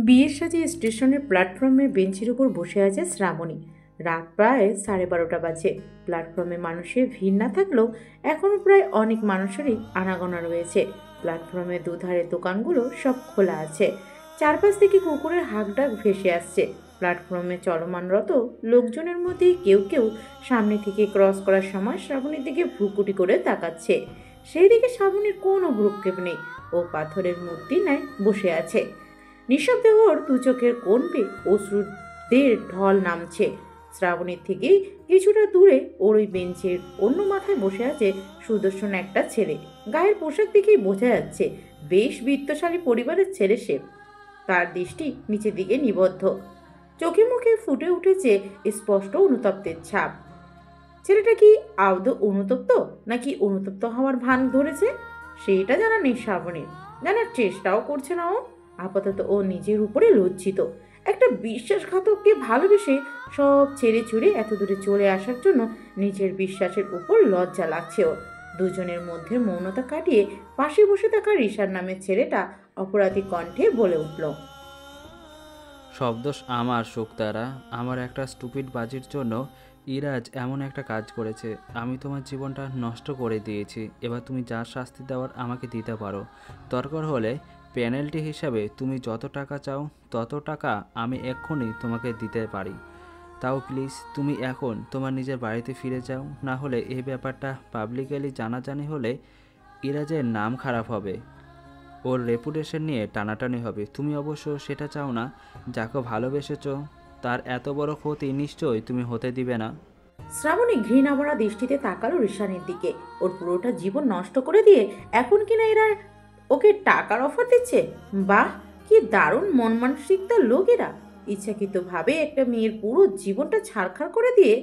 বিয়ের সাজে স্টেশনের প্ল্যাটফর্মের বেঞ্চের উপর বসে আছে শ্রাবণী। রাত প্রায় 12:30 বাজে। প্ল্যাটফর্মে মানুষের ভিড় না থাকলেও এখনও প্রায় অনেক মানুষেরই আনাগোনা রয়েছে। প্ল্যাটফর্মের দুধারে দোকানগুলো সব খোলা আছে। চারপাশ থেকে কুকুরের হাঁকডাক ভেসে আসছে। প্ল্যাটফর্মে চলমানরত লোকজনের মধ্যে কেউ কেউ সামনে থেকে ক্রস করার সময় শ্রাবণীর দিকে ভ্রুকুটি করে তাকাচ্ছে। সেই দিকে শ্রাবণীর কোনো ভ্রুক্ষেপ নেই। ও পাথরের মূর্তি ন্যায় বসে আছে। নিঃশব্দে ওর দু চোখের কোণ বেয়ে অশ্রুদের ঢল নামছে। শ্রাবণীর থেকে কিছুটা দূরে ওর ওই বেঞ্চের অন্য মাথায় বসে আছে সুদর্শন একটা ছেলে। গায়ের পোশাক দেখেই বোঝা যাচ্ছে বেশ বিত্তশালী পরিবারের ছেলে সে। তার দৃষ্টি নিচের দিকে নিবদ্ধ। চোখে মুখে ফুটে উঠেছে স্পষ্ট অনুতপ্তের ছাপ। ছেলেটা কি আদৌ অনুতপ্ত, নাকি অনুতপ্ত হওয়ার ভান ধরেছে সেটা জানা নেই শ্রাবণীর। জানার চেষ্টাও করছে না ও। আপাতত ও নিজের উপরে লজ্জিত। একটা বিশ্বাসঘাতককে ভালোবেসে সব ছেড়ে ছুড়ে এত দূরে চলে আসার জন্য নিজের বিশ্বাসের উপর লজ্জা লাগছে ওর। দুজনের মধ্যে মৌনতা কাটিয়ে পাশে বসে থাকা ঋষার নামের ছেলেটা অপরাধী কণ্ঠে বলে উঠল, সব দোষ আমার শুকতারা। আমার একটা স্টুপিড বাজির জন্য ইরাজ এমন একটা কাজ করেছে। আমি তোমার জীবনটা নষ্ট করে দিয়েছি। এবার তুমি যা শাস্তি দেওয়ার আমাকে দিতে পারো। দরকার হলে পেনাল্টি হিসাবে তুমি যত টাকা চাও তত টাকা আমি এক্ষুনি তোমাকে দিতে পারি। তাও প্লিজ তুমি এখন তোমার নিজের বাড়িতে ফিরে যাও, না হলে এই ব্যাপারটা পাবলিকলি জানাজানি হলে ইরাজের নাম খারাপ হবে, ওর রেপুটেশন নিয়ে টানাটানি হবে। তুমি অবশ্য সেটা চাও না। যাকে ভালোবেসেছ তার এত বড় ক্ষতি নিশ্চয়ই তুমি হতে দিবে না। শ্রাবণী ঘৃণা ভরা দৃষ্টিতে তাকালো ঋষানের দিকে। ওর পুরোটা জীবন নষ্ট করে দিয়ে এখন কিনা এরা ওকে টাকার অফার দিচ্ছে। বাহ, কি দারুণ মন মানসিকতার লোক এরা। ইচ্ছাকৃতভাবে একটা মেয়ের পুরো জীবনটা ছারখার করে দিয়ে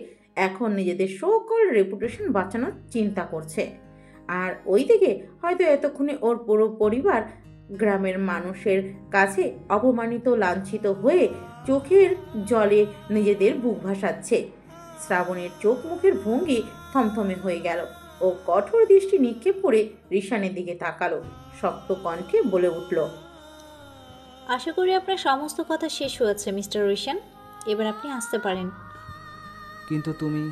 এখন নিজেদের সকল রেপুটেশন বাঁচানোর চিন্তা করছে। আর ওইদিকে হয়তো এতক্ষণে ওর পুরো পরিবার গ্রামের মানুষের কাছে অপমানিত লাঞ্ছিত হয়ে চোখের জলে নিজেদের বুক ভাসাচ্ছে। শ্রাবণের চোখ মুখের ভঙ্গি থমথমে হয়ে গেল। ও কঠোর দৃষ্টি নিক্ষেপ করে ঋষানের দিকে তাকালো। শক্ত কণ্ঠে বলে উঠল, আশা করি আপনার সমস্ত কথা শেষ হয়েছে মিস্টার ঋষান। এবার আপনি আসতে পারেন। কিন্তু তুমি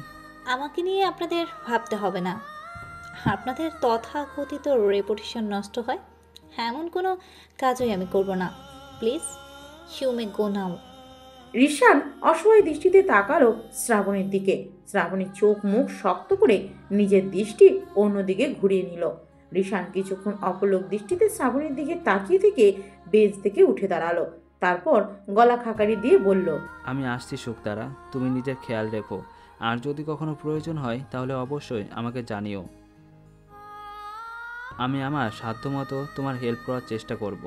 আমাকে নিয়ে আপনাদের ভাবতে হবে না। আপনাদের তথাকথিত রেপুটেশন নষ্ট হয় এমন কোনো কাজই আমি করব না। প্লিজ ইউ মে গো নাও। ঋষান অসহায় দৃষ্টিতে তাকালো শ্রাবণের দিকে। শ্রাবণীর চোখ মুখ শক্ত করে নিজের দৃষ্টি অন্যদিকে ঘুরিয়ে নিল। ঋষান কিছুক্ষণ অপলক দৃষ্টিতে শ্রাবণীর দিকে তাকিয়ে থেকে বেঞ্চ থেকে উঠে দাঁড়ালো। তারপর গলা খাকারি দিয়ে বলল, আমি আসছি শুকতারা, তুমি নিজের খেয়াল রেখো। আর যদি কখনো প্রয়োজন হয় তাহলে অবশ্যই আমাকে জানিও। আমি আমার সাধ্যমতো তোমার হেল্প করার চেষ্টা করব।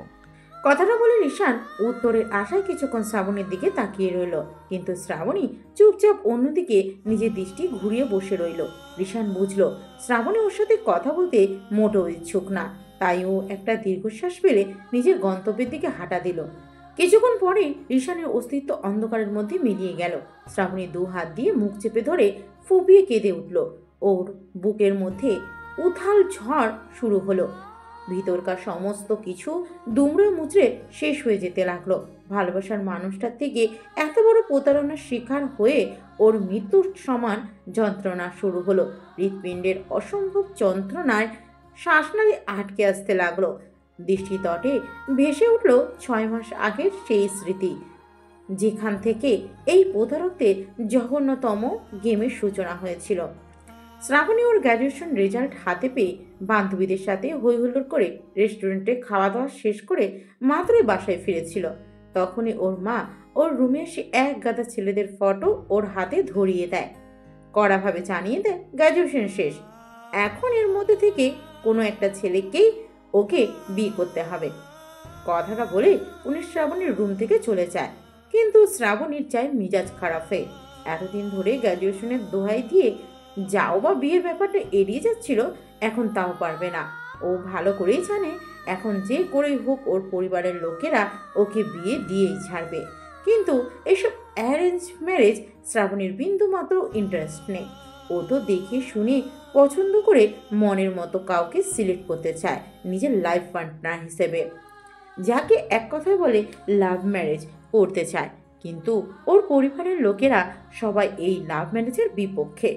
কথাটা বলে ঋষান উত্তরের আশায় কিছুক্ষণ শ্রাবণীর দিকে তাকিয়ে রইল। কিন্তু শ্রাবণী চুপচাপ অন্যদিকে নিজের দৃষ্টি ঘুরিয়ে বসে রইল। ঋষান বুঝলো শ্রাবণী ওর সাথে কথা বলতে মোটেও ইচ্ছুক না। তাই ও একটা দীর্ঘশ্বাস ফেলে নিজের গন্তব্যের দিকে হাঁটা দিল। কিছুক্ষণ পরে ঋষানের অস্তিত্ব অন্ধকারের মধ্যে মিলিয়ে গেল। শ্রাবণী দু হাত দিয়ে মুখ চেপে ধরে ফুপিয়ে কেঁদে উঠল। ওর বুকের মধ্যে উথাল ঝড় শুরু হলো। ভিতরকার সমস্ত কিছু দুমড়ে মুচড়ে শেষ হয়ে যেতে লাগলো। ভালোবাসার মানুষটার থেকে এত বড় প্রতারণার শিকার হয়ে ওর মৃত্যুর সমান যন্ত্রণা শুরু হলো। হৃৎপিণ্ডের অসম্ভব যন্ত্রণায় শ্বাসনালী আটকে আসতে লাগলো। দৃষ্টিতটে ভেসে উঠল 6 মাস আগের সেই স্মৃতি, যেখান থেকে এই প্রতারকদের জঘন্যতম গেমের সূচনা হয়েছিল। শ্রাবণী ওর গ্র্যাজুয়েশন রেজাল্ট হাতে পেয়ে বান্ধবীদের সাথে হই হুল্লোড় করে রেস্টুরেন্টে খাওয়া দাওয়া শেষ করে মাত্রই বাসায় ফিরেছিল। তখনই ওর মা ওর রুমে এসে এক গাদা ছেলেদের ফটো ওর হাতে ধরিয়ে দেয়। কড়াভাবে জানিয়ে দেয় গ্র্যাজুয়েশন শেষ, এখন এর মধ্যে থেকে কোনো একটা ছেলেকেই ওকে বিয়ে করতে হবে। কথাটা বলে উনি শ্রাবণীর রুম থেকে চলে যায়। কিন্তু শ্রাবণীর চায় মিজাজ খারাপ হয়ে। এতদিন ধরে গ্র্যাজুয়েশনের দোহাই দিয়ে যাও বা বিয়ের ব্যাপারটা এড়িয়ে যাচ্ছিল, এখন তাও পারবে না। ও ভালো করেই জানে এখন যে করেই হোক ওর পরিবারের লোকেরা ওকে বিয়ে দিয়েই ছাড়বে। কিন্তু এসব অ্যারেঞ্জ ম্যারেজ শ্রাবণীর বিন্দু মাত্র ইন্টারেস্ট নেই। ও তো দেখে শুনে পছন্দ করে মনের মতো কাউকে সিলেক্ট করতে চায় নিজের লাইফ পার্টনার হিসেবে। যাকে এক কথায় বলে লাভ ম্যারেজ করতে চায়। কিন্তু ওর পরিবারের লোকেরা সবাই এই লাভ ম্যারেজের বিপক্ষে।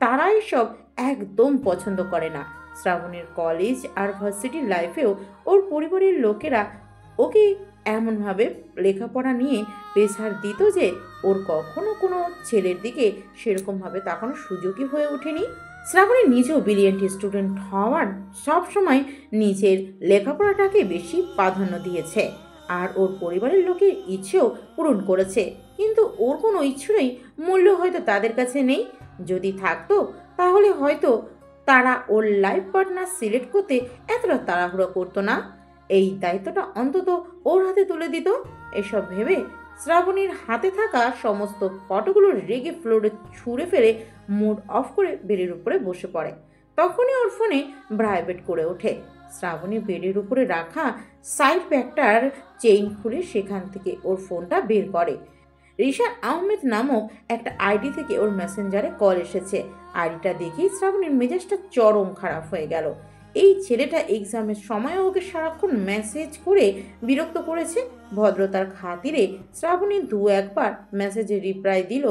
তারা এসব একদম পছন্দ করে না। শ্রাবণের কলেজ আর ভার্সিটির লাইফেও ওর পরিবারের লোকেরা ওকে এমনভাবে লেখাপড়া নিয়ে প্রেসার দিত যে ওর কখনো কোনো ছেলের দিকে সেরকমভাবে তাকানোর সুযোগই হয়ে ওঠেনি। শ্রাবণী নিজেও ব্রিলিয়েন্ট স্টুডেন্ট হওয়ার সবসময় নিজের লেখাপড়াটাকে বেশি প্রাধান্য দিয়েছে, আর ওর পরিবারের লোকের ইচ্ছেও পূরণ করেছে। কিন্তু ওর কোনো ইচ্ছেরই মূল্য হয়তো তাদের কাছে নেই। যদি থাকতো তাহলে হয়তো তারা ওর লাইফ পার্টনার সিলেক্ট করতে এতটা তাড়াহুড়ো করতো না। এই দায়িত্বটা অন্তত ওর হাতে তুলে দিত। এসব ভেবে শ্রাবণীর হাতে থাকা সমস্ত ফটোগুলো রেগে ফ্লোরে ছুঁড়ে ফেলে মুড অফ করে বেডের উপরে বসে পড়ে। তখনই ওর ফোনে ভাইব্রেট করে ওঠে। শ্রাবণী বেডের উপরে রাখা সাইড ব্যাগটার চেইন খুলে সেখান থেকে ওর ফোনটা বের করে। রিশান আহমেদ নামক একটা আইডি থেকে ওর মেসেঞ্জারে কল এসেছে। আইডিটা দেখেই শ্রাবণীর মেজাজটা চরম খারাপ হয়ে গেল। এই ছেলেটা এক্সামের সময় ওকে সারাক্ষণ মেসেজ করে বিরক্ত করেছে। ভদ্রতার খাতিরে শ্রাবণী দু একবার মেসেজে রিপ্লাই দিল।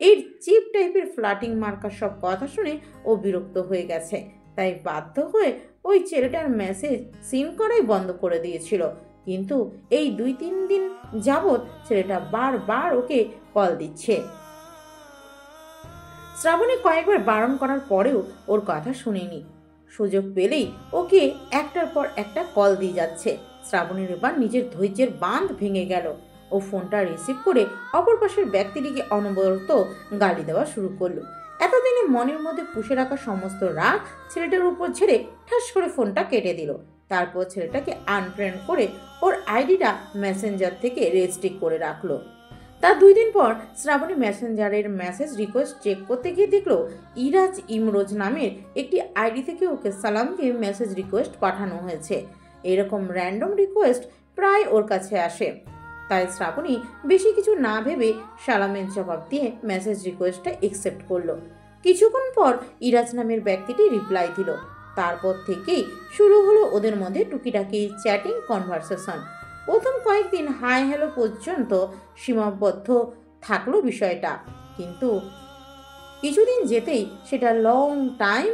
এই চিপ টাইপের ফ্লাটিং মার্কা সব কথা শুনে ও বিরক্ত হয়ে গেছে, তাই বাধ্য হয়ে ওই ছেলেটার মেসেজ সিন করাই বন্ধ করে দিয়েছিল। কিন্তু এই 2-3 দিন যাবৎ ছেলেটা বারবার ওকে কল দিচ্ছে। শ্রাবণী কয়েকবার বারণ করার পরেও ওর কথা শুনেনি। সুযোগ পেলেই ওকে একটার পর একটা কল দিয়ে যাচ্ছে। শ্রাবণীর এবার নিজের ধৈর্যের বাঁধ ভেঙে গেল। ও ফোনটা রিসিভ করে অপর পাশের ব্যক্তিটিকে অনবরত গালি দেওয়া শুরু করলো। এতদিনে মনের মধ্যে পুষে রাখা সমস্ত রাগ ছেলেটার উপর ছেড়ে ঠাস করে ফোনটা কেটে দিল। তারপর ছেলেটাকে আনফ্রেন্ড করে ওর আইডিটা মেসেঞ্জার থেকে রেস্ট্রিক্ট করে রাখলো। তার 2 দিন পর শ্রাবণী মেসেঞ্জারের মেসেজ রিকোয়েস্ট চেক করতে গিয়ে দেখলো ইরাজ ইমরোজ নামের একটি আইডি থেকে ওকে সালাম দিয়ে মেসেজ রিকোয়েস্ট পাঠানো হয়েছে। এরকম র্যান্ডম রিকোয়েস্ট প্রায় ওর কাছে আসে। তাই শ্রাবণী বেশি কিছু না ভেবে সালামের জবাব দিয়ে মেসেজ রিকোয়েস্টটা অ্যাকসেপ্ট করলো। কিছুক্ষণ পর ইরাজ নামের ব্যক্তিটি রিপ্লাই দিল। তারপর থেকেই শুরু হলো ওদের মধ্যে টুকিটাকি চ্যাটিং কনভারসেশন। প্রথম কয়েকদিন হাই হ্যালো পর্যন্ত সীমাবদ্ধ থাকলো বিষয়টা, কিন্তু কিছুদিন যেতেই সেটা লং টাইম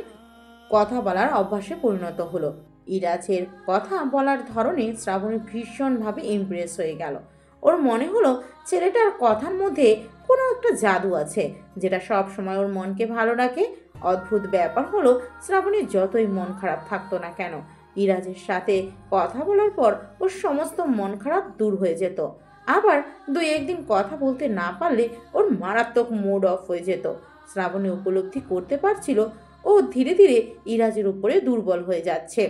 কথা বলার অভ্যাসে পরিণত হলো। ইরাজের কথা বলার ধরনে শ্রাবণী ভীষণভাবে ইমপ্রেস হয়ে গেল। ওর মনে হলো ছেলেটার কথার মধ্যে কোনো একটা জাদু আছে যেটা সব সময় ওর মনকে ভালো রাখে। অদ্ভুত ব্যাপার হলো শ্রাবণীর যতই মন খারাপ থাকতো না কেন, ইরাজের সাথে কথা বলার পর ওর সমস্ত মন খারাপ দূর হয়ে যেত। আবার 2-1 দিন কথা বলতে না পারলে ওর মারাত্মক মুড অফ হয়ে যেত। শ্রাবণী উপলব্ধি করতে পারছিল ও ধীরে ধীরে ইরাজের উপরে দুর্বল হয়ে যাচ্ছে।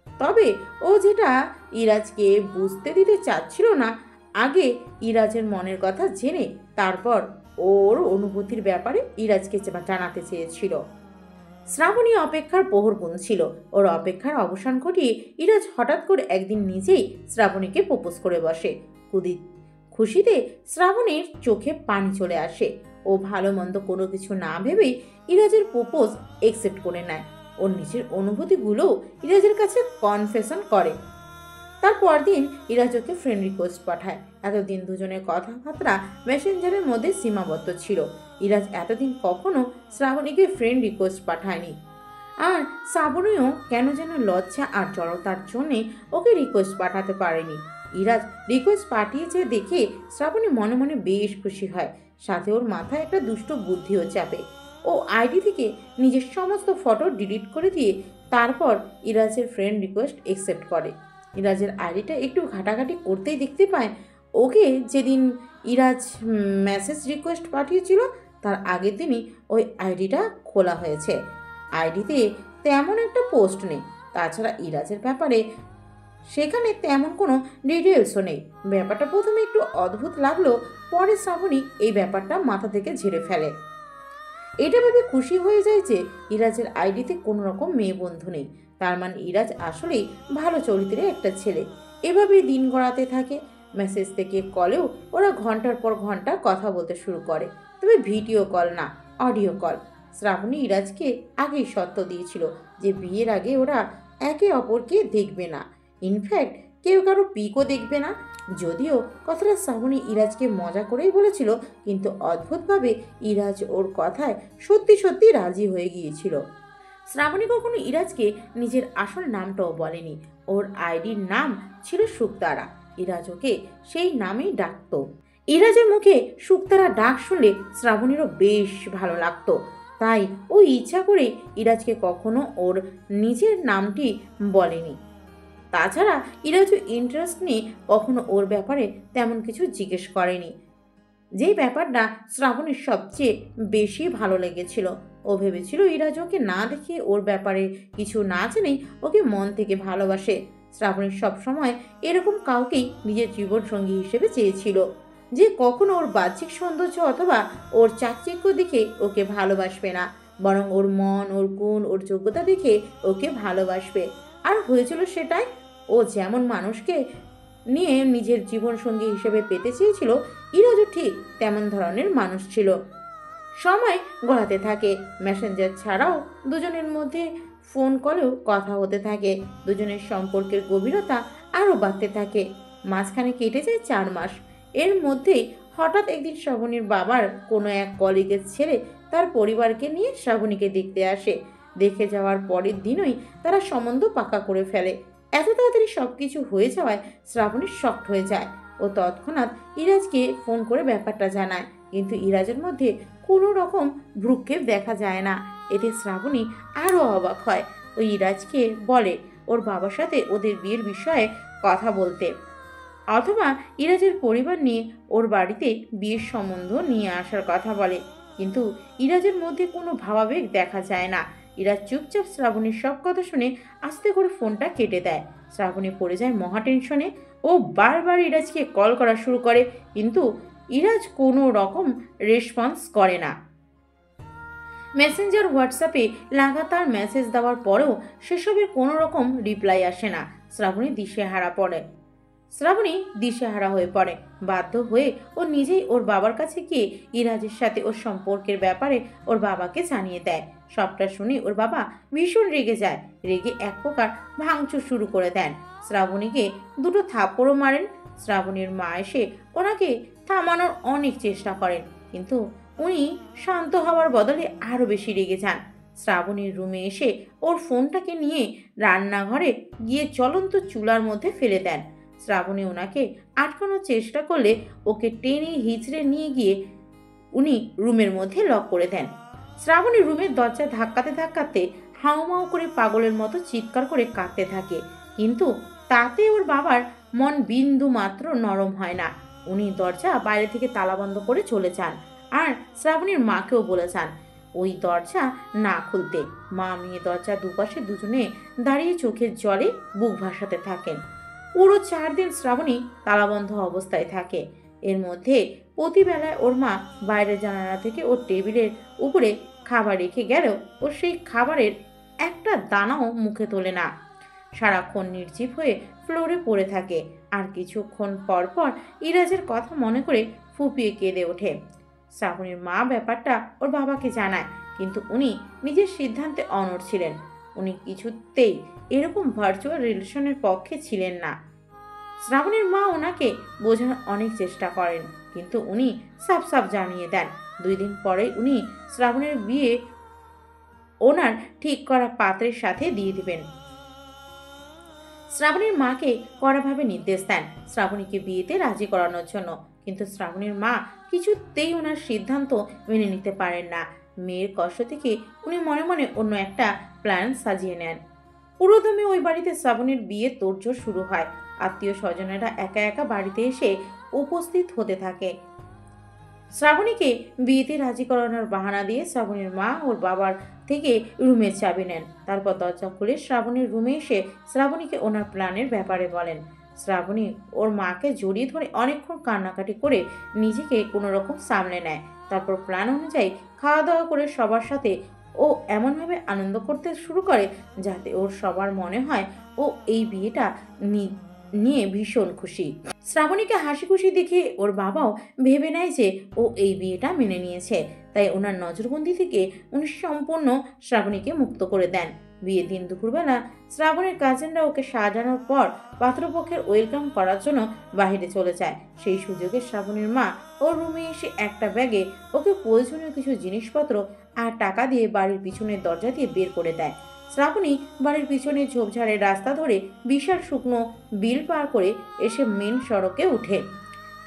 তবে ও যেটা ইরাজকে বুঝতে দিতে চাচ্ছিল না, আগে ইরাজের মনের কথা জেনে তারপর ওর অনুভূতির ব্যাপারে ইরাজকে জানাতে চেয়েছিল। শ্রাবণী অপেক্ষার প্রহর গুনছিল। ওর অপেক্ষার অবসান ঘটিয়ে ইরাজ হঠাৎ করে একদিন নিজেই শ্রাবণীকে প্রপোজ করে বসে। খুশিতে শ্রাবণীর চোখে পানি চলে আসে। ও ভালো মন্দ কোনো কিছু না ভেবেই ইরাজের প্রপোজ অ্যাকসেপ্ট করে নেয়। ওর নিজের অনুভূতিগুলো ইরাজের কাছে কনফেশন করে। তার পরদিন ইরাজ ওকে ফ্রেন্ড রিকোয়েস্ট পাঠায়। এতদিন দুজনের কথাবার্তা মেসেঞ্জারের মধ্যে সীমাবদ্ধ ছিল। ইরাজ এতদিন কখনো শ্রাবণীকে ফ্রেন্ড রিকোয়েস্ট পাঠায়নি, আর শ্রাবণীও কেন যেন লজ্জা আর জড়তার জন্যে ওকে রিকোয়েস্ট পাঠাতে পারেনি। ইরাজ রিকোয়েস্ট পাঠিয়েছে দেখে শ্রাবণী মনে মনে বেশ খুশি হয়। সাথে ওর মাথায় একটা দুষ্ট বুদ্ধিও চাপে। ও আইডি থেকে নিজের সমস্ত ফটো ডিলিট করে দিয়ে তারপর ইরাজের ফ্রেন্ড রিকোয়েস্ট অ্যাকসেপ্ট করে। ইরাজের আইডিটা একটু ঘাটাঘাটি করতেই দেখতে পায় ওকে যেদিন ইরাজ মেসেজ রিকোয়েস্ট পাঠিয়েছিল তার আগের দিনই ওই আইডিটা খোলা হয়েছে। আইডিতে তেমন একটা পোস্ট নেই। তাছাড়া ইরাজের ব্যাপারে সেখানে তেমন কোনো ডিটেলসও নেই। ব্যাপারটা প্রথমে একটু অদ্ভুত লাগলো, পরে শ্রাবণী এই ব্যাপারটা মাথা থেকে ঝেড়ে ফেলে। এটা ভেবে খুশি হয়ে যায় যে ইরাজের আইডিতে কোনো রকম মেয়ে বন্ধু নেই। তার মানে ইরাজ আসলেই ভালো চরিত্রের একটা ছেলে। এভাবেই দিন গড়াতে থাকে। মেসেজ থেকে কলেও ওরা ঘন্টার পর ঘন্টা কথা বলতে শুরু করে, তবে ভিডিও কল না, অডিও কল। শ্রাবণী ইরাজকে আগেই শর্ত দিয়েছিল যে বিয়ের আগে ওরা একে অপরকে দেখবে না। ইনফ্যাক্ট কেউ কারো পিকও দেখবে না। যদিও কথাটা শ্রাবণী ইরাজকে মজা করেই বলেছিল, কিন্তু অদ্ভুতভাবে ইরাজ ওর কথায় সত্যি সত্যি রাজি হয়ে গিয়েছিল। শ্রাবণী কখনো ইরাজকে নিজের আসল নামটাও বলেনি। ওর আইডির নাম ছিল শুকতারা। ইরাজ ওকে সেই নামেই ডাকতো। ইরাজের মুখে শুকতারা ডাক শুনলে শ্রাবণীরও বেশ ভালো লাগতো। তাই ও ইচ্ছা করে ইরাজকে কখনো ওর নিজের নামটি বলেনি। তাছাড়া ইরাজও ইন্টারেস্ট নিয়ে কখনো ওর ব্যাপারে তেমন কিছু জিজ্ঞেস করেনি। যেই ব্যাপারটা শ্রাবণীর সবচেয়ে বেশি ভালো লেগেছিল, ও ভেবেছিল ইরাজ ওকে না দেখে ওর ব্যাপারে কিছু না জেনেই ওকে মন থেকে ভালোবাসে। শ্রাবণী সবসময় এরকম কাউকেই নিজের জীবনসঙ্গী হিসেবে চেয়েছিল, যে কখনো ওর বাহ্যিক সৌন্দর্য অথবা ওর চাকচিক্য দেখে ওকে ভালোবাসবে না, বরং ওর মন, ওর গুণ, ওর যোগ্যতা দেখে ওকে ভালোবাসবে। আর হয়েছিল সেটাই। ও যেমন মানুষকে নিয়ে নিজের জীবনসঙ্গী হিসেবে পেতে চেয়েছিল, ইরাজও ঠিক তেমন ধরনের মানুষ ছিল। সময় গড়াতে থাকে। মেসেঞ্জার ছাড়াও দুজনের মধ্যে ফোন কলেও কথা হতে থাকে। দুজনের সম্পর্কের গভীরতা আরও বাড়তে থাকে। মাঝখানে কেটে যায় 4 মাস। এর মধ্যেই হঠাৎ একদিন শ্রাবণীর বাবার কোনো এক কলিগের ছেলে তার পরিবারকে নিয়ে শ্রাবণীকে দেখতে আসে। দেখে যাওয়ার পরের দিনই তারা সম্বন্ধ পাকা করে ফেলে। এত তাড়াতাড়ি সব কিছু হয়ে যাওয়ায় শ্রাবণী শকড হয়ে যায়। ও তৎক্ষণাৎ ইরাজকে ফোন করে ব্যাপারটা জানায়, কিন্তু ইরাজের মধ্যে কোনো রকম ভ্রুক্ষেপ দেখা যায় না। এতে শ্রাবণী আরও অবাক হয়। ও ইরাজকে বলে ওর বাবার সাথে ওদের বিয়ের বিষয়ে কথা বলতে, অথবা ইরাজের পরিবার নিয়ে ওর বাড়িতে বিয়ের সম্বন্ধ নিয়ে আসার কথা বলে। কিন্তু ইরাজের মধ্যে কোনো ভাবাবেগ দেখা যায় না। ইরাজ চুপচাপ শ্রাবণীর সব কথা শুনে আস্তে করে ফোনটা কেটে দেয়। শ্রাবণী পড়ে যায় মহা টেনশনে। ও বারবার ইরাজকে কল করা শুরু করে, কিন্তু ইরাজ কোনো রকম রেসপন্স করে না। মেসেঞ্জার, হোয়াটসঅ্যাপে লাগাতার মেসেজ দেওয়ার পরেও সেসবের কোনো রকম রিপ্লাই আসে না। শ্রাবণী দিশেহারা হয়ে পড়ে। বাধ্য হয়ে ও নিজেই ওর বাবার কাছে গিয়ে ইরাজের সাথে ওর সম্পর্কের ব্যাপারে ওর বাবাকে জানিয়ে দেয়। সবটা শুনে ওর বাবা ভীষণ রেগে যায়। রেগে এক প্রকার ভাঙচুর শুরু করে দেন। শ্রাবণীকে 2টো থাপ্পড়ও মারেন। শ্রাবণীর মা এসে ওনাকে থামানোর অনেক চেষ্টা করেন, কিন্তু উনি শান্ত হওয়ার বদলে আরও বেশি রেগে যান। শ্রাবণীর রুমে এসে ওর ফোনটাকে নিয়ে রান্নাঘরে গিয়ে জ্বলন্ত চুলার মধ্যে ফেলে দেন। শ্রাবণী ওনাকে আটকানোর চেষ্টা করলে ওকে টেনে হিচড়ে নিয়ে গিয়ে উনি রুমের মধ্যে লক করে দেন। শ্রাবণী রুমের দরজা ধাক্কাতে ধাক্কাতে হাউমাউ করে পাগলের মতো চিৎকার করে কাঁদতে থাকে, কিন্তু তাতে ওর বাবার মন বিন্দু মাত্র নরম হয় না। উনি দরজা বাইরে থেকে তালাবন্ধ করে চলে যান, আর শ্রাবণীর মাকেও বলে যান ওই দরজা না খুলতে। মা মেয়ে দরজা দুপাশে দুজনে দাঁড়িয়ে চোখের জলে বুক ভাসাতে থাকেন। পুরো 4 দিন শ্রাবণী তালাবন্ধ অবস্থায় থাকে। এর মধ্যে প্রতিবেলায় ওর মা বাইরের জানালা থেকে ওর টেবিলের উপরে খাবার রেখে গেলেও ও সেই খাবারের একটা দানাও মুখে তোলে না। সারাক্ষণ নির্জীব হয়ে ফ্লোরে পড়ে থাকে, আর কিছুক্ষণ পর পর ইরাজের কথা মনে করে ফুপিয়ে কেঁদে ওঠে। শ্রাবণীর মা ব্যাপারটা ওর বাবাকে জানায়, কিন্তু উনি নিজের সিদ্ধান্তে অনড় ছিলেন। উনি কিছুতেই এরকম ভার্চুয়াল রিলেশনের পক্ষে ছিলেন না। শ্রাবণীর মা ওনাকে বোঝানোর অনেক চেষ্টা করেন, কিন্তু উনি সাফ সাফ জানিয়ে দেন 2 দিন পরেই উনি শ্রাবণের বিয়ে ওনার ঠিক করা পাত্রের সাথে দিয়ে দিবেন। শ্রাবণীর মাকে কড়াভাবে নির্দেশ দেন শ্রাবণীকে বিয়েতে রাজি করানোর জন্য, কিন্তু শ্রাবণীর মা কিছুতেই ওনার সিদ্ধান্ত মেনে নিতে পারেন না। মেয়ের কষ্ট থেকে উনি মনে মনে অন্য একটা প্ল্যান সাজিয়ে নেন। পুরোদমে ওই বাড়িতে শ্রাবণীর বিয়ে তোড়জোড় শুরু হয়। আত্মীয় স্বজনেরা একা একা বাড়িতে এসে উপস্থিত হতে থাকে। শ্রাবণীকে বিয়েতে রাজি করানোর বাহানা দিয়ে শ্রাবণীর মা ওর বাবার থেকে রুমের চাবি নেন। তারপর দরজা খুলে শ্রাবণীর রুমে এসে শ্রাবণীকে ওনার প্ল্যানের ব্যাপারে বলেন। শ্রাবণী ওর মাকে জড়িয়ে ধরে অনেকক্ষণ কান্নাকাটি করে নিজেকে কোনো রকম সামলে নেয়। তারপর প্ল্যান অনুযায়ী খাওয়া দাওয়া করে সবার সাথে ও এমনভাবে আনন্দ করতে শুরু করে যাতে ওর সবার মনে হয় ও এই বিয়েটা নিয়ে ভীষণ খুশি। শ্রাবণীকে হাসি খুশি দেখে ওর বাবাও ভেবে নেয় যে ও এই বিয়েটা মেনে নিয়েছে। তাই ওনার নজরবন্দি থেকে উনি সম্পূর্ণ শ্রাবণীকে মুক্ত করে দেন। বিয়ের দিন দুপুরবেলা শ্রাবণের কাজিনরা ওকে সাজানোর পর পাত্রপক্ষের ওয়েলকাম করার জন্য বাইরে চলে যায়। সেই সুযোগে শ্রাবণের মা ওর রুমে এসে একটা ব্যাগে ওকে প্রয়োজনীয় কিছু জিনিসপত্র আর টাকা দিয়ে বাড়ির পিছনের দরজা দিয়ে বের করে দেয়। শ্রাবণী বাড়ির পিছনে ঝোপঝাড়ের রাস্তা ধরে বিশাল শুকনো বিল পার করে এসে মেন সড়কে উঠে।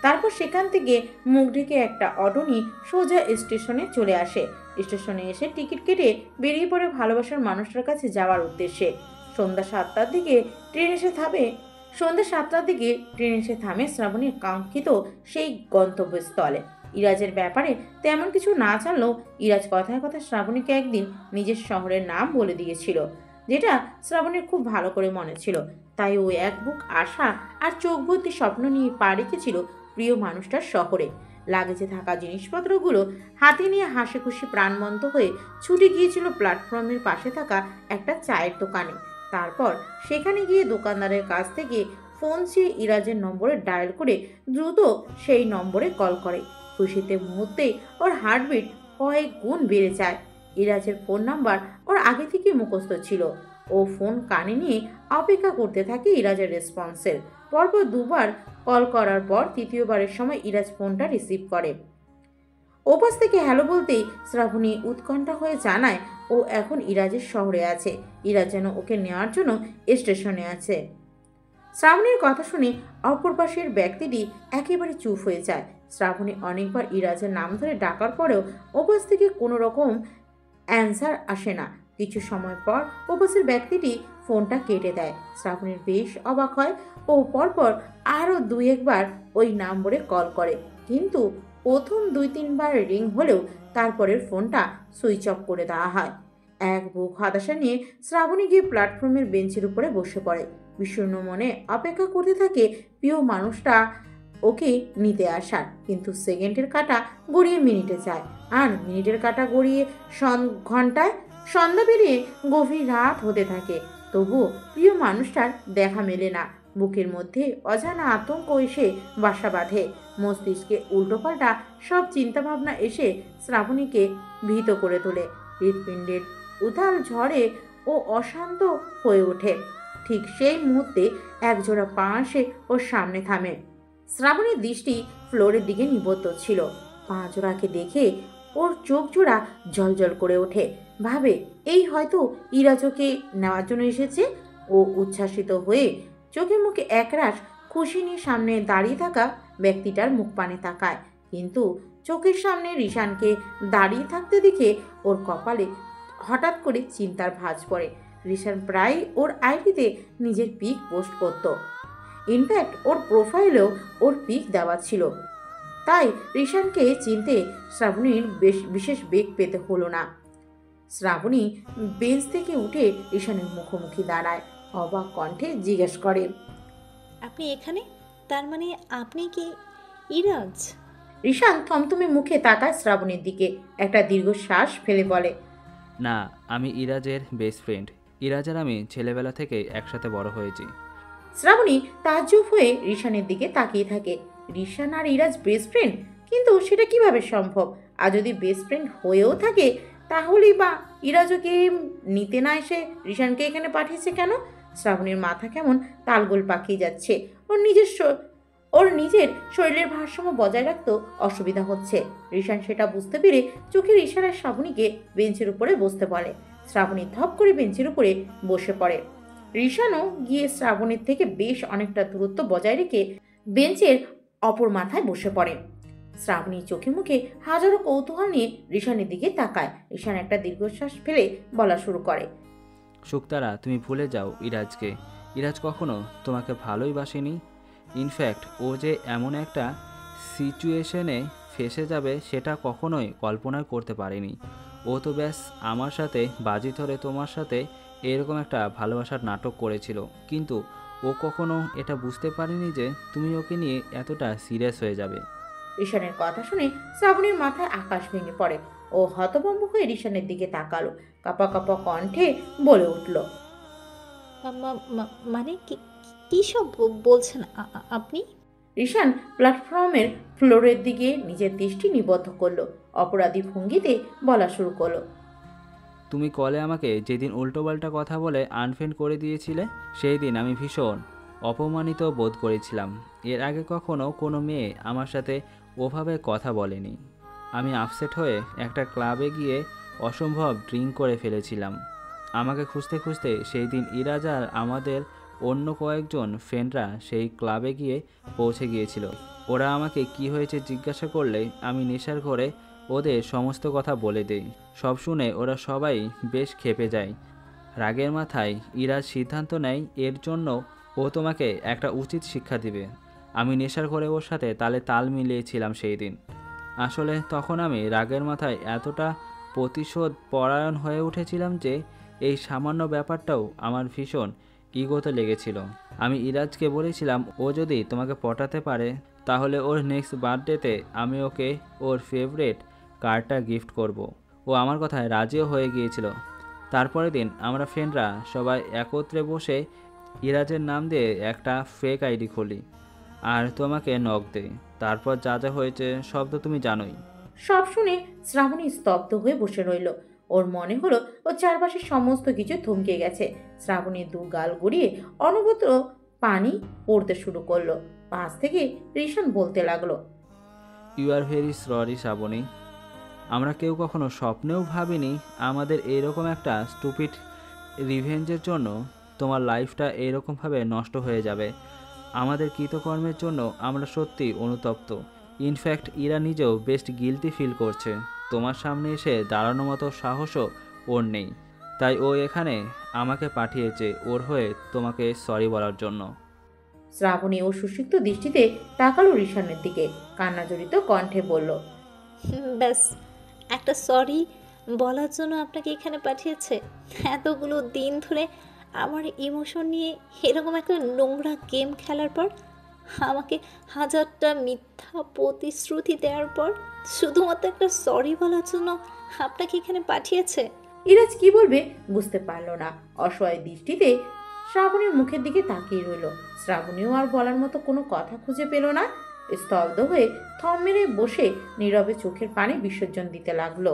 তারপর সেখান থেকে মুখ ঢেকে একটা অটো নিয়ে সোজা স্টেশনে চলে আসে। স্টেশনে এসে টিকিট কেটে বেরিয়ে পড়ে ভালোবাসার মানুষটার কাছে যাওয়ার উদ্দেশ্যে। সন্ধ্যা 7টার দিকে ট্রেন এসে থামে শ্রাবণীর কাঙ্ক্ষিত সেই গন্তব্যস্থলে। ইরাজের ব্যাপারে তেমন কিছু না জানলেও ইরাজ কথায় কথায় শ্রাবণীকে একদিন নিজের শহরের নাম বলে দিয়েছিল, যেটা শ্রাবণীর খুব ভালো করে মনে ছিল। তাই ও এক বুক আশা আর চোখ ভর্তি স্বপ্ন নিয়ে পা রেখেছিল প্রিয় মানুষটার শহরে। লাগেজে থাকা জিনিসপত্রগুলো হাতে নিয়ে হাসি খুশি প্রাণবন্ত হয়ে ছুটে গিয়েছিল প্ল্যাটফর্মের পাশে থাকা একটা চায়ের দোকানে। তারপর সেখানে গিয়ে দোকানদারের কাছ থেকে ফোন চেয়ে ইরাজের নম্বরে ডায়াল করে দ্রুত সেই নম্বরে কল করে। খুশিতে মুহূর্তে ওর হার্টবিট কয়েক গুণ বেড়ে যায়। ইরাজের ফোন নাম্বার ওর আগে থেকে মুখস্থ ছিল। ও ফোন কানে নিয়ে অপেক্ষা করতে থাকে ইরাজের রেসপন্সের। পরপর দুবার কল করার পর তৃতীয়বারের সময় ইরাজ ফোনটা রিসিভ করে। ওপাশ থেকে হ্যালো বলতেই শ্রাবণী উৎকণ্ঠা হয়ে জানায় ও এখন ইরাজের শহরে আছে। ইরাজ যেন ওকে নেওয়ার জন্য স্টেশনে আছে। শ্রাবণীর কথা শুনে অপর পাশের ব্যক্তিটি একেবারে চুপ হয়ে যায়। শ্রাবণী অনেকবার ইরাজের নাম ধরে ডাকার পরেও ওপাশ থেকে কোনো রকম অ্যান্সার আসে না। কিছু সময় পর ওপাশের ব্যক্তিটি ফোনটা কেটে দেয়। শ্রাবণীর বেশ অবাক হয় ও পরপর আরও 2-1 বার ওই নম্বরে কল করে, কিন্তু প্রথম 2-3 বার রিং হলেও তারপরের ফোনটা সুইচ অফ করে দেওয়া হয়। এক বুক হতাশা নিয়ে শ্রাবণী গিয়ে প্ল্যাটফর্মের বেঞ্চের উপরে বসে পড়ে। বিষণ্ণ মনে অপেক্ষা করতে থাকে প্রিয় মানুষটা ওকে নিতে আসার। কিন্তু সেকেন্ডের কাঁটা গড়িয়ে মিনিটে যায়, আর মিনিটের কাঁটা গড়িয়ে ঘন্টায়, সন্ধ্যা পেরিয়ে গভীর রাত হতে থাকে। তবুও প্রিয় মানুষটার দেখা মেলে না। বুকের মধ্যে অজানা আতঙ্ক এসে বাসা বাঁধে। মস্তিষ্কে উল্টোপাল্টা সব চিন্তাভাবনা এসে শ্রাবণীকে ভীত করে তোলে। হৃৎপিণ্ডের উথাল ঝড়ে ও অশান্ত হয়ে ওঠে। ঠিক সেই মুহূর্তে একজোড়া পা এসে ওর সামনে থামে। শ্রাবণীর দৃষ্টি ফ্লোরের দিকে নিবদ্ধ ছিল। পা জোড়াকে দেখে ওর চোখ জোড়া জলজল করে ওঠে। ভাবে এই হয়তো ইরাজ ওকে নেওয়ার জন্য এসেছে। ও উচ্ছ্বাসিত হয়ে চোখে মুখে একরাশ খুশি নিয়ে সামনে দাঁড়িয়ে থাকা ব্যক্তিটার মুখ পানে তাকায়। কিন্তু চোখের সামনে রিশানকে দাঁড়িয়ে থাকতে দেখে ওর কপালে হঠাৎ করে চিন্তার ভাঁজ পড়ে। রিশান প্রায় ওর আইডিতে নিজের পিক পোস্ট করত। ইনফ্যাক্ট ওর প্রোফাইলেও ওর পিক দেওয়া ছিল। তাই রিশানকে চিনতে শ্রাবণীর বিশেষ বেগ পেতে হলো না। শ্রাবণী বেঞ্চ থেকে উঠে রিশানের মুখোমুখি দাঁড়ায়। অবাক কণ্ঠে জিজ্ঞেস করে, আপনি এখানে? তার মানে আপনি কি ইরাজ? রিশান থমথমে মুখে তাকায় শ্রাবণীর দিকে। একটা দীর্ঘশ্বাস ফেলে বলে, না, আমি ইরাজের বেস্ট ফ্রেন্ড। ইরাজ আর আমি ছেলেবেলা থেকে একসাথে বড় হয়েছি। শ্রাবণী তাজ্জব হয়ে রিশানের দিকে তাকিয়ে থাকে। রিশান আর ইরাজ বেস্ট ফ্রেন্ড? কিন্তু সেটা কিভাবে সম্ভব? আর যদি বেস্ট ফ্রেন্ড হয়েও থাকে তাহলেই বা ইরাজ ওকে নিতে না এসে রিশানকে এখানে পাঠিয়েছে কেন? শ্রাবণীর মাথা কেমন তালগোল পাকিয়ে যাচ্ছে। ওর নিজের শরীরের ভারসাম্য বজায় রাখতে অসুবিধা হচ্ছে। রিশান সেটা বুঝতে পেরে চোখের ইশারায় শ্রাবণীকে বেঞ্চের উপরে বসতে বলে। শ্রাবণী ধপ করে বেঞ্চের উপরে বসে পড়ে। রিশানও গিয়ে শ্রাবণীর থেকে বেশ অনেকটা দূরত্ব বজায় রেখে বেঞ্চের অপর মাথায় বসে পড়ে। শ্রাবণী চোখে মুখে হাজারো কৌতূহল নিয়ে রিশানের দিকে তাকায়। রিশান একটা দীর্ঘশ্বাস ফেলে বলা শুরু করে, শুক্তারা, তুমি ভুলে যাও ইরাজকে। ইরাজ কখনো তোমাকে ভালোই বাসেনি। ইনফ্যাক্ট ও যে এমন একটা সিচুয়েশনে ফেসে যাবে সেটা কখনোই কল্পনা করতে পারেনি। ও তো ব্যাস আমার সাথে বাজি ধরে তোমার সাথে এরকম একটা ভালোবাসার নাটক করেছিল, কিন্তু ও কখনো এটা বুঝতে পারেনি যে তুমি ওকে নিয়ে এতটা সিরিয়াস হয়ে যাবে। রিশানের কথা শুনে শ্রাবণীর মাথায় আকাশ ভেঙে পড়ে। ও হতভম্ব হয়ে রিশানের দিকে তাকালো। কাপা কাপা কণ্ঠে বলে উঠল, মানে কি সব বলছেন আপনি? রিশান প্ল্যাটফর্মের ফ্লোরের দিকে নিজের দৃষ্টি নিবদ্ধ করলো। অপরাধী ভঙ্গিতে বলা শুরু করলো, তুমি কলে আমাকে যেদিন উল্টোপাল্টা কথা বলে আনফ্রেন্ড করে দিয়েছিলে, সেই দিন আমি ভীষণ অপমানিত বোধ করেছিলাম। এর আগে কখনো কোনো মেয়ে আমার সাথে ওভাবে কথা বলেনি। আমি আপসেট হয়ে একটা ক্লাবে গিয়ে অসম্ভব ড্রিঙ্ক করে ফেলেছিলাম। আমাকে খুঁজতে খুঁজতে সেই দিন ইরাজ আর আমাদের অন্য কয়েকজন ফ্রেন্ডরা সেই ক্লাবে গিয়ে পৌঁছে গিয়েছিল। ওরা আমাকে কি হয়েছে জিজ্ঞাসা করলে আমি নেশার ঘরে ওদের সমস্ত কথা বলে দেই। সব শুনে ওরা সবাই বেশ ক্ষেপে যায়। রাগের মাথায় ইরাজ সিদ্ধান্ত নেয় এর জন্য ও তোমাকে একটা উচিত শিক্ষা দিবে। আমি নেশার ঘরে ওর সাথে তালে তাল মিলিয়েছিলাম সেই দিন। আসলে তখন আমি রাগের মাথায় এতটা প্রতিশোধ পরায়ণ হয়ে উঠেছিলাম যে এই সামান্য ব্যাপারটাও আমার ভীষণ ইগোতে লেগেছিল। আমি ইরাজকে বলেছিলাম ও যদি তোমাকে পটাতে পারে তাহলে ওর নেক্সট বার্থডেতে আমি ওকে ওর ফেভারিট কারটা গিফট করব। ও আমার কথায় রাজিও হয়ে গিয়েছিল। তারপরের দিন আমরা ফ্রেন্ডরা সবাই একত্রে বসে ইরাজের নাম দিয়ে একটা ফেক আইডি খুলি আর তোমাকে নক দেই। তারপর যা যা হয়েছে সব তো তুমি জানোই। সব শুনে শ্রাবণী স্তব্ধ হয়ে বসে রইল। ওর মনে হলো ও চারপাশে সমস্ত কিছু থমকে গেছে। শ্রাবণী দু গাল গড়িয়ে অনবরত পানি পড়তে শুরু করলো। পাশ থেকে রিশান বলতে লাগলো, you are very sorry Shrabani. আমরা কেউ কখনো স্বপ্নেও ভাবিনি আমাদের এইরকম একটা স্টুপিড রিভেঞ্জের জন্য তোমার লাইফটা এইরকমভাবে নষ্ট হয়ে যাবে। আমাদের কৃতকর্মের জন্য আমরা সত্যি অনুতপ্ত। ইনফ্যাক্ট ইরা নিজেও বেস্ট গিলটি ফিল করছে। তোমার সামনে এসে দাঁড়ানোর মতো সাহসও ওর নেই। তাই ও এখানে আমাকে পাঠিয়েছে ওর হয়ে তোমাকে সরি বলার জন্য। শ্রাবণী ও সুষিক্ত দৃষ্টিতে তাকালো রিশানের দিকে, কান্নাজড়িত কণ্ঠে বলল, ব্যাস একটা সরি বলার জন্য আপনাকে এখানে পাঠিয়েছে? এতগুলো দিন ধরে আমার ইমোশন নিয়ে এরকম একটা নোংরা গেম খেলার পর, আমাকে হাজারটা মিথ্যা প্রতিশ্রুতি দেওয়ার পর শুধুমাত্র একটা সরি বলার জন্য আপনাকে এখানে পাঠিয়েছে? ইরাজ কি বলবে বুঝতে পারল না। অসহায় দৃষ্টিতে শ্রাবণীর মুখের দিকে তাকিয়ে রইল। শ্রাবণীও আর বলার মতো কোনো কথা খুঁজে পেল না। স্তব্ধ হয়ে থম মেরে বসে নীরবে চোখের পানি বিসর্জন দিতে লাগলো।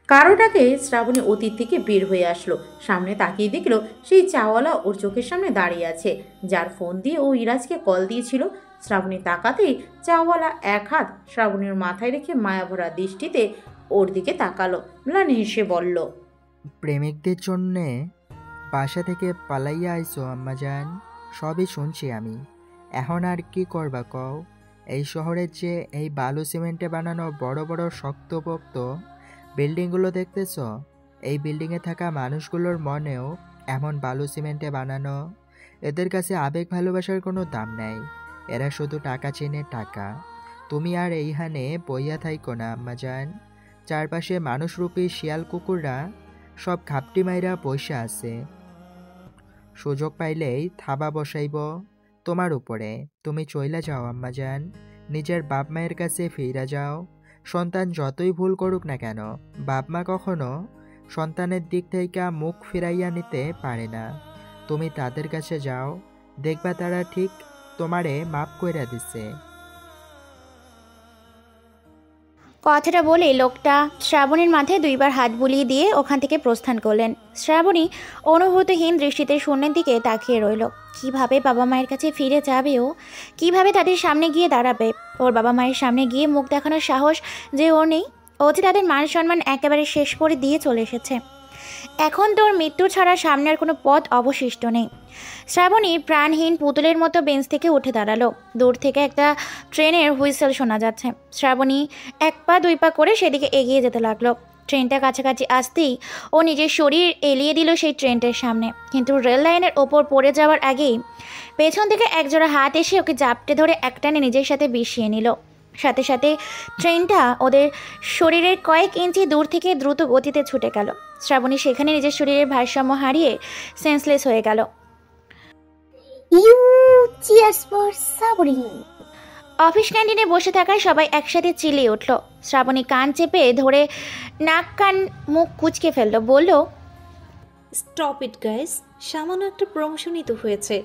কারোটাকে শ্রাবণী অতীত থেকে বের হয়ে আসলো। সামনে তাকিয়ে দেখলো সেই চাওয়ালা ওর চোখের সামনে দাঁড়িয়ে আছে, যার ফোন দিয়ে ও ইরাজকে কল দিয়েছিল। শ্রাবণী তাকাতেই চাওয়ালা এক হাত শ্রাবণীর মাথায় রেখে মায়াভরা দৃষ্টিতে ওর দিকে তাকালো। ম্লান হেসে বলল, প্রেমিকদের জন্যে বাসা থেকে পালাইয়া আইসো আম্মাজান। সবই শুনছি আমি। এখন আর কি করবা কও? এই শহরের যে এই বালু সিমেন্টে বানানো বড় বড় শক্তপোক্ত বিল্ডিংগুলো দেখতেছ, এই বিল্ডিংয়ে থাকা মানুষগুলোর মনেও এমন বালু সিমেন্টে বানানো। এদের কাছে আবেগ ভালোবাসার কোনো দাম নাই। এরা শুধু টাকা চেনে, টাকা। তুমি আর এইখানে বইয়া থাইকো না আম্মাজান। চারপাশে মানুষরূপী শিয়াল কুকুররা সব ঘাপটি মাইরা বসে আছে। সুযোগ পাইলেই থাবা বসাইব তোমার উপরে। তুমি চইলা যাও আম্মাজান, নিজের বাপ মায়ের কাছে ফিরা যাও। সন্তান যতই ভুল করুক না কেন, বাপ মা কখনো সন্তানের দিক থেকে মুখ ফিরাইয়া নিতে পারে না। তুমি তাদের কাছে যাও, দেখবা তারা ঠিক তোমারে মাপ কইরা দিছে। কথাটা বলে লোকটা শ্রাবণীর মাথায় দুইবার হাত বুলিয়ে দিয়ে ওখান থেকে প্রস্থান করলেন। শ্রাবণী অনুভূতিহীন দৃষ্টিতে শূন্যের দিকে তাকিয়ে রইল। কিভাবে বাবা মায়ের কাছে ফিরে যাবে ও? কিভাবে তাদের সামনে গিয়ে দাঁড়াবে? ওর বাবা মায়ের সামনে গিয়ে মুখ দেখানোর সাহস যে ওর নেই। ও যে তাদের মান সম্মান একেবারে শেষ করে দিয়ে চলে এসেছে। এখন তোর মৃত্যু ছাড়া সামনে আর কোনো পথ অবশিষ্ট নেই। শ্রাবণী প্রাণহীন পুতুলের মতো বেঞ্চ থেকে উঠে দাঁড়ালো। দূর থেকে একটা ট্রেনের হুইসেল শোনা যাচ্ছে। শ্রাবণী এক পা দুই পা করে সেদিকে এগিয়ে যেতে লাগলো। ট্রেনটা কাছাকাছি আসতেই ও নিজের শরীর এলিয়ে দিল সেই ট্রেনটার সামনে। কিন্তু রেল লাইনের ওপর পড়ে যাওয়ার আগেই পেছন থেকে একজোড়া হাত এসে ওকে জাপটে ধরে একটানে নিজের সাথে বিষিয়ে নিল। সাথে সাথে ট্রেনটা ওদের শরীরের কয়েক ইঞ্চি দূর থেকে দ্রুত গতিতে ছুটে গেল। শ্রাবণী সেখানে নিজের শরীরের ভারসাম্য হারিয়ে সেন্সলেস হয়ে গেল। Cheers for Shrabani. অফিস ক্যান্টিনে বসে থাকা সবাই একসাথে চিল্লিয়ে উঠল। শ্রাবণী কান চেপে ধরে নাক কান মুখ কুঁচকে ফেলল, বলল, স্টপ ইট গাইস, সামান্য একটা প্রমোশনই তো হয়েছে,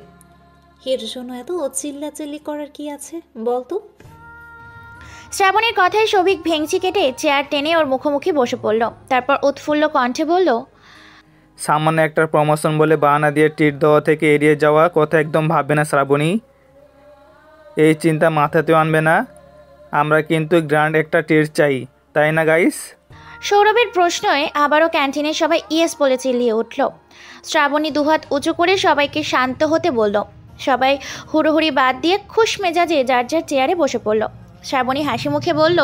এর জন্য এত চিল্লাচিল্লি করার কি আছে বলতো? শ্রাবণীর কথায় সৌভিক ভেংচি কেটে চেয়ার টেনে ওর মুখোমুখি বসে পড়ল। তারপর উৎফুল্ল কণ্ঠে বলল, সামান্য একটা প্রমোশন বলে বাহানা দিয়ে ট্রিট দেওয়া থেকে এড়িয়ে যাওয়া কথা একদম ভাববে না শ্রাবণী। এই চিন্তা মাথাতেও আনবে না। আমরা কিন্তু গ্র্যান্ড একটা ট্রিট চাই, তাই না গাইস? সৌরভের প্রশ্নয় আবারও ক্যান্টিনের সবাই ইয়েস বলে চিল্লিয়ে উঠল। শ্রাবণী দুহাত উঁচু করে সবাইকে শান্ত হতে বলল। সবাই হুড়োহুড়ি বাদ দিয়ে খুশ মেজাজে যার যার চেয়ারে বসে পড়ল। শ্রাবণী হাসি মুখে বলল,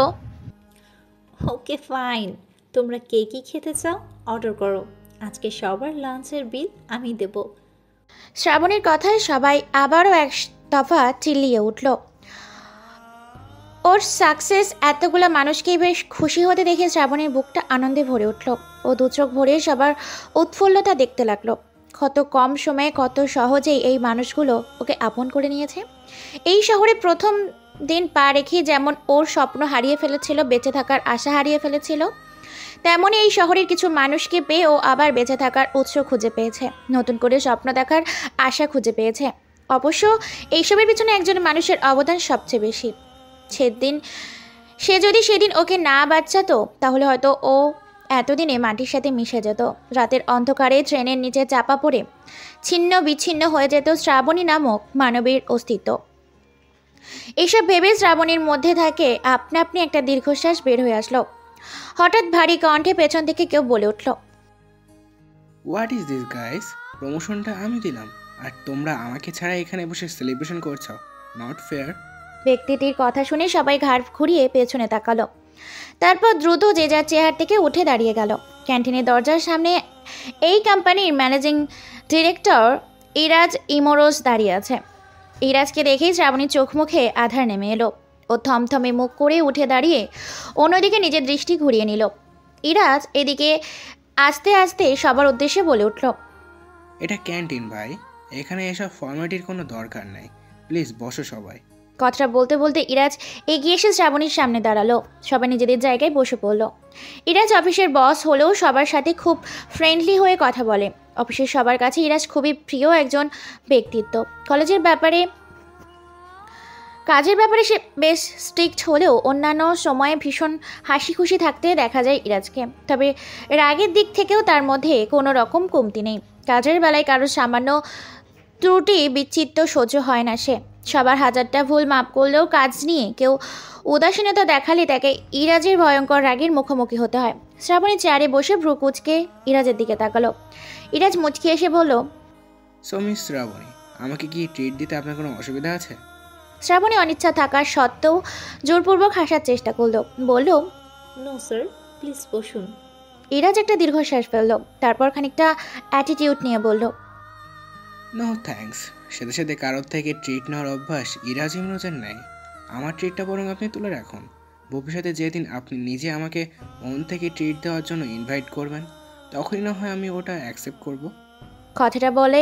ওকে ফাইন, তোমরা কে কী খেতে চাও অর্ডার করো, আজকে সবার লাঞ্চের বিল আমি দেব। শ্রাবণীর কথায় সবাই আবারও এক দফা চিল্লিয়ে উঠল। ওর সাকসেস এতগুলো মানুষকেই বেশ খুশি হতে দেখে শ্রাবণীর বুকটা আনন্দে ভরে উঠল। ও দু চোখ ভরে সবার উৎফুল্লতা দেখতে লাগলো। কত কম সময়ে কত সহজেই এই মানুষগুলো ওকে আপন করে নিয়েছে। এই শহরে প্রথম দিন পা রেখে যেমন ওর স্বপ্ন হারিয়ে ফেলেছিল, বেঁচে থাকার আশা হারিয়ে ফেলেছিল, তেমনই এই শহরের কিছু মানুষকে পেয়ে ও আবার বেঁচে থাকার উৎস খুঁজে পেয়েছে, নতুন করে স্বপ্ন দেখার আশা খুঁজে পেয়েছে। অবশ্য এইসবের পিছনে একজন মানুষের অবদান সবচেয়ে বেশি। সে যদি সেদিন ওকে না বাঁচাতো তাহলে হয়তো ও এতদিনে মাটির সাথে মিশে যেত। রাতের অন্ধকারে ট্রেনের নিচে চাপা পড়ে ছিন্ন বিচ্ছিন্ন হয়ে যেত শ্রাবণী নামক মানবীর অস্তিত্ব। এইসব ভেবে শ্রাবণীর মধ্যে থাকে আপনা আপনি একটা দীর্ঘশ্বাস বের হয়ে আসলো। হঠাৎ ভারী কণ্ঠে পেছন থেকে কেউ বলে উঠল, হোয়াট ইজ দিস গাইস? প্রমোশনটা আমি দিলাম আর তোমরা আমাকে ছাড়া এখানে বসে সেলিব্রেশন করছো, নট ফেয়ার। ব্যক্তিটির কথা শুনে সবাই ঘাড় ঘুরিয়ে পেছনে তাকালো। তারপর দ্রুত যে যার চেয়ার থেকে উঠে দাঁড়িয়ে গেল। ক্যান্টিনের দরজার সামনে এই কোম্পানির ম্যানেজিং ডিরেক্টর ইরাজ ইমোরোস দাঁড়িয়ে আছে। ইরাজকে দেখেই শ্রাবণীর চোখ মুখে আধার নেমে এলো। ও থমথমে মুখ করে উঠে দাঁড়িয়ে অন্যদিকে নিজের দৃষ্টি ঘুরিয়ে নিল। ইরাজ এদিকে আস্তে আস্তে সবার উদ্দেশ্যে বলে উঠল, এটা ক্যান্টিন ভাই, এখানে এসব ফর্মালিটির কোনো দরকার নাই, প্লিজ বসো সবাই। কথাটা বলতে বলতে ইরাজ এগিয়ে এসে শ্রাবণীর সামনে দাঁড়ালো। সবাই নিজেদের জায়গায় বসে পড়ল। ইরাজ অফিসের বস হলেও সবার সাথে খুব ফ্রেন্ডলি হয়ে কথা বলে। অফিসের সবার কাছে ইরাজ খুবই প্রিয় একজন ব্যক্তিত্ব। কাজের ব্যাপারে সে বেশ স্ট্রিক্ট হলেও অন্যান্য সময়ে ভীষণ হাসি খুশি থাকতে দেখা যায় ইরাজকে। তবে রাগের দিক থেকেও তার মধ্যে কোনো রকম কমতি নেই। কাজের বেলায় কারোর সামান্য ত্রুটি বিচ্ছিন্ন সহ্য হয় না সে। সবার হাজারটা ভুল মাপ করলেও কাজ নিয়ে কেউ উদাসীনতা দেখালে তাকে ইরাজের ভয়ঙ্কর রাগের মুখোমুখি হতে হয়। শ্রাবণী চেয়ারে বসে ভ্রু কুঁচকে ইরাজের দিকে তাকালো। ইরাজ মুচকি এসে বলল, সো মিস শ্রাবণী, আমাকে কি ট্রিট দিতে আপনার কোনো অসুবিধা আছে? শ্রাবণী অনিচ্ছা থাকার সত্ত্বেও জোরপূর্বক হাসার চেষ্টা করলো। বলল, নো স্যার, প্লিজ বসুন। ইরাজ একটা দীর্ঘশ্বাস ফেলল। তারপর খানিকটা অ্যাটিটিউড নিয়ে বলল, নো থ্যাঙ্কস। সাথে সাথে কারোর থেকে ট্রিট নেওয়ার অভ্যাস ইরাজ ইমরোজের নাই। আমার ট্রিটটা বরং আপনি তুলে রাখুন। ভবিষ্যতে যেদিন আপনি নিজে আমাকে মন থেকে ট্রিট দেওয়ার জন্য ইনভাইট করবেন, তখনই না হয় আমি ওটা অ্যাকসেপ্ট করব। কথাটা বলে